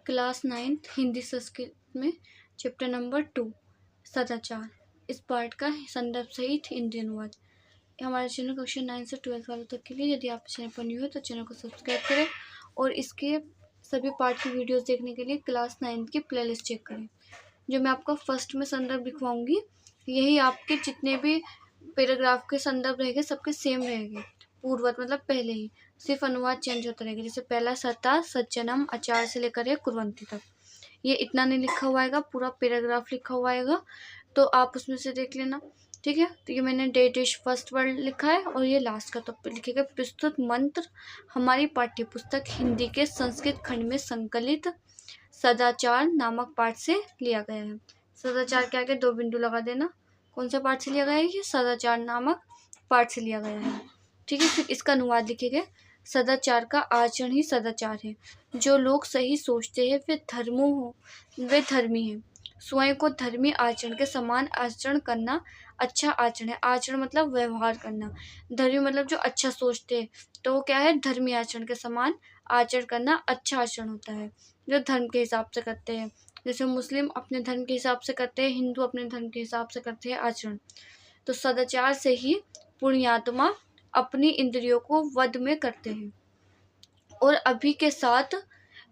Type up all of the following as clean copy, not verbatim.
Class 9th Hindi Sanskrit में chapter number 2 सदाचार। इस पार्ट का संदर्भ सहित हिंदी अनुवाद। हमारे चैनल कक्षा 9 से 12 वालों तक के लिए, यदि आप चैनल पर न्यू हो तो चैनल को सब्सक्राइब करें और इसके सभी पार्ट की वीडियोस देखने के लिए क्लास 9 की प्लेलिस्ट चेक करें। जो मैं आपको फर्स्ट में संदर्भ लिखवाऊंगी, यही आपके जितने भी पैराग्राफ के संदर्भ रहेंगे सबके सेम रहेंगे। पूर्वत मतलब पहले ही, सिर्फ अनुवाद चेंज होता रहेगा। जैसे पहला सता, सज्जनम, आचार से लेकर ये कुर्वन्ति तक, ये इतना नहीं लिखा हुआ आएगा, पूरा पैराग्राफ लिखा हुआ आएगा, तो आप उसमें से देख लेना। ठीक है, तो ये मैंने डेटिश फर्स्ट वर्ड लिखा है और ये लास्ट का। तो लिखेगा प्रस्तुत मंत्र हमारी पाठ्य पुस्तक हिंदी के संस्कृत खंड में संकलित सदाचार नामक पाठ से लिया गया है। सदाचार के आगे 2 बिंदु लगा देना। कौन सा पाठ से लिया गया है? ये सदाचार नामक पाठ से लिया गया है। ठीक है, फिर इसका अनुवाद लिखेंगे। सदाचार का आचरण ही सदाचार है। जो लोग सही सोचते हैं वे धर्मी हैं। स्वयं को धर्मी आचरण के समान आचरण करना अच्छा आचरण है। आचरण मतलब व्यवहार करना। धर्मी मतलब जो अच्छा सोचते हैं, तो वो क्या है? धर्मी आचरण के समान आचरण करना अच्छा आचरण होता है, जो धर्म के हिसाब से करते हैं। जैसे मुस्लिम अपने धर्म के हिसाब से करते हैं, हिंदू अपने धर्म के हिसाब से करते हैं आचरण। तो सदाचार से ही पुण्यात्मा अपनी इंद्रियों को वध में करते हैं और अभी के साथ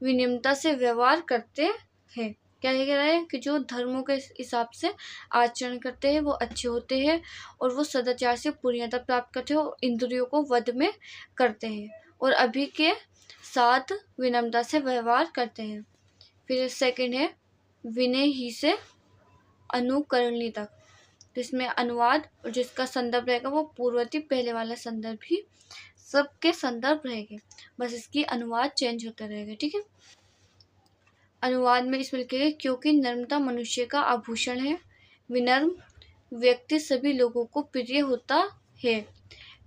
विनम्रता से व्यवहार करते हैं। क्या कह रहा है कि जो धर्मों के हिसाब से आचरण करते हैं वो अच्छे होते हैं और वो सदाचार से पूर्णता प्राप्त करते हैं और इंद्रियों को वध में करते हैं और अभी के साथ विनम्रता से व्यवहार करते हैं। फिर सेकंड है विनय ही से अनुकरणीय तक, जिसमें अनुवाद और जिसका संदर्भ रहेगा वो पूर्ववर्ती पहले वाला संदर्भ ही सबके संदर्भ रहेंगे, बस इसकी अनुवाद चेंज होता रहेगा। ठीक है, अनुवाद में इसमें लिखेंगे क्योंकि नम्रता मनुष्य का आभूषण है। विनम्र व्यक्ति सभी लोगों को प्रिय होता है।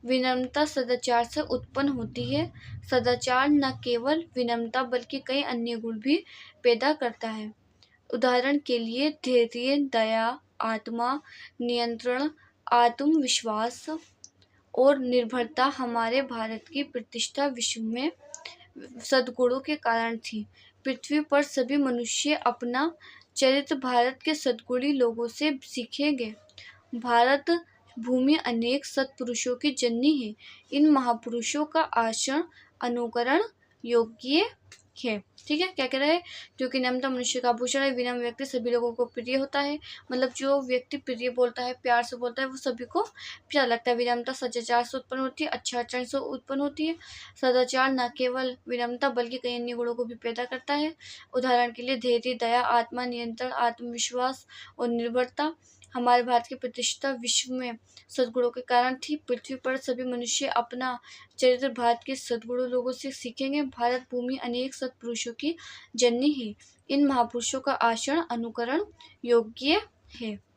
विनम्रता सदाचार से उत्पन्न होती है। सदाचार न केवल विनम्रता बल्कि कई अन्य गुण भी पैदा करता है। उदाहरण के लिए धैर्य, दया, आत्मा नियंत्रण, आत्मविश्वास और निर्भरता हमारे भारत की प्रतिष्ठा विश्व में सद्गुणों के कारण थी। पृथ्वी पर सभी मनुष्य अपना चरित्र भारत के सद्गुणी लोगों से सीखेंगे। भारत भूमि अनेक सत्पुरुषों की जननी है। इन महापुरुषों का आचरण अनुकरण योग्य है। ठीक है, क्या कह रहा है? क्योंकि नम्रता मनुष्य का आभूषण है। विनम्र व्यक्ति सभी लोगों को प्रिय होता है। मतलब जो व्यक्ति प्रिय बोलता है, प्यार से बोलता है, वो सभी को प्यारा लगता है। विनम्रता सदाचार से उत्पन्न होती है, अच्छा आचरण से उत्पन्न होती है। सदाचार न केवल विनम्रता बल्कि कई अन्य गुणों को भी पैदा करता है। उदाहरण के लिए धैर्य, दया, आत्मा नियंत्रण, आत्मविश्वास और निर्भरता हमारे भारत की प्रतिष्ठा विश्व में सद्गुणों के कारण थी। पृथ्वी पर सभी मनुष्य अपना चरित्र भारत के सद्गुणों लोगों से सीखेंगे। भारत भूमि अनेक सत्पुरुषों की जननी है। इन महापुरुषों का आचरण अनुकरण योग्य है।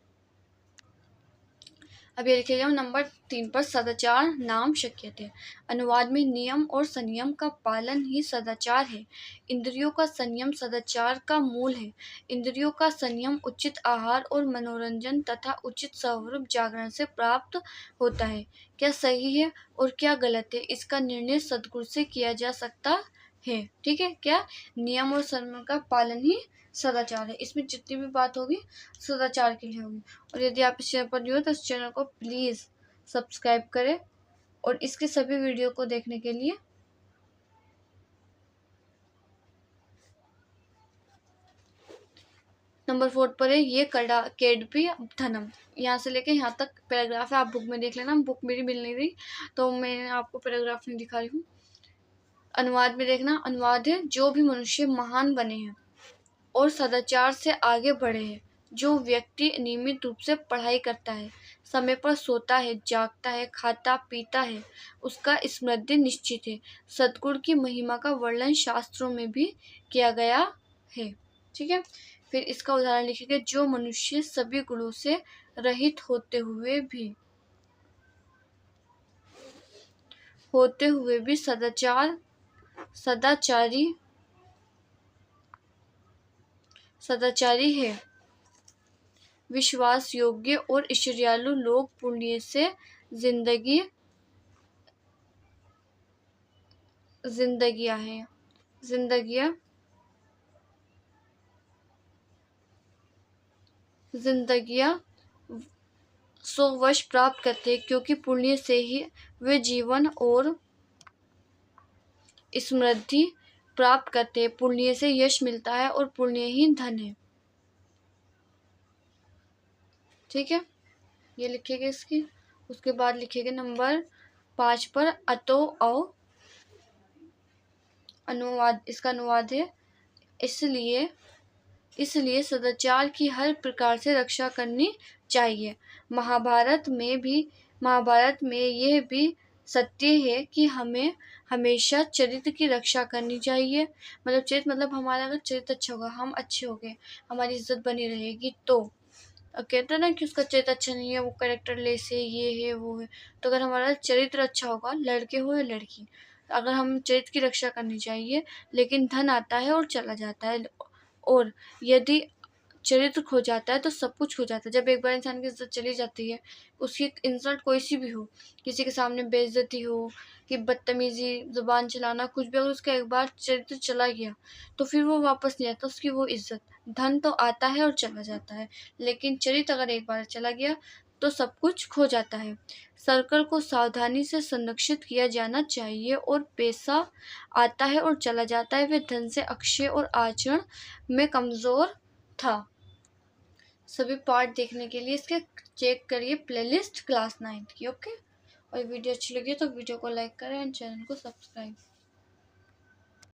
अब ये लिखेगा नंबर 3 पर सदाचार नाम शक्यते। अनुवाद में नियम और संयम का पालन ही सदाचार है। इंद्रियों का संयम सदाचार का मूल है। इंद्रियों का संयम उचित आहार और मनोरंजन तथा उचित स्वरूप जागरण से प्राप्त होता है। क्या सही है और क्या गलत है, इसका निर्णय सद्गुरु से किया जा सकता है। ठीक है, क्या नियम और संयम का पालन ही सदाचार है। इसमें जितनी भी बात होगी सदाचार के लिए होगी। और यदि आप इस चैनल पर न्यू हो तो इस चैनल को प्लीज़ सब्सक्राइब करें और इसके सभी वीडियो को देखने के लिए नंबर 4 पर है ये केडपी धनम। यहाँ से लेके यहाँ तक पैराग्राफ है, आप बुक में देख लेना। बुक मेरी मिल नहीं रही तो मैं आपको पैराग्राफ नहीं दिखा रही हूँ। अनुवाद में देखना, अनुवाद है जो भी मनुष्य महान बने हैं और सदाचार से आगे बढ़े हैं। जो व्यक्ति नियमित रूप से पढ़ाई करता है, समय पर सोता है, जागता है, खाता पीता है, उसका समृद्धि निश्चित है। सद्गुण की महिमा का वर्णन शास्त्रों में भी किया गया है। ठीक है, फिर इसका उदाहरण लिखेंगे। जो मनुष्य सभी गुणों से रहित होते हुए भी सदाचारी है, विश्वास योग्य और ईश्वरियालु लोग पुण्य से जिंदगियां जिंदगियां सो वश प्राप्त करते, क्योंकि पुण्य से ही वे जीवन और समृद्धि प्राप्त करते। पुण्य से यश मिलता है और पुण्य ही धन है। ठीक है, ये लिखेगा इसकी। उसके बाद लिखेगा नंबर 5 पर अतो औ अनुवाद। इसका अनुवाद है इसलिए सदाचार की हर प्रकार से रक्षा करनी चाहिए। महाभारत में यह भी सत्य है कि हमें हमेशा चरित्र की रक्षा करनी चाहिए। मतलब चरित्र मतलब हमारा अगर चरित्र अच्छा होगा, हम अच्छे हो गए, हमारी इज्जत बनी रहेगी। तो कहते हैं ना कि उसका चरित्र अच्छा नहीं है, वो कैरेक्टर लेस है, ये है वो है। तो अगर हमारा चरित्र अच्छा होगा, लड़के हो या लड़की, अगर हम चरित्र की रक्षा करनी चाहिए। लेकिन धन आता है और चला जाता है, और यदि चरित्र खो जाता है तो सब कुछ खो जाता है। जब एक बार इंसान की इज्जत चली जाती है, उसकी इंसल्ट कोई सी भी हो, किसी के सामने बेइज्जती हो, कि बदतमीजी, जुबान चलाना, कुछ भी, अगर उसका एक बार चरित्र चला गया तो फिर वो वापस नहीं आता, उसकी वो इज्जत। धन तो आता है और चला जाता है, लेकिन चरित्र अगर एक बार चला गया तो सब कुछ खो जाता है। सर्कल को सावधानी से संरक्षित किया जाना चाहिए, और पैसा आता है और चला जाता है, वे धन से अक्षय और आचरण में कमजोर था। सभी पार्ट देखने के लिए इसके चेक करिए प्लेलिस्ट क्लास 9 की। ओके, और वीडियो अच्छी लगी तो वीडियो को लाइक करें एंड चैनल को सब्सक्राइब।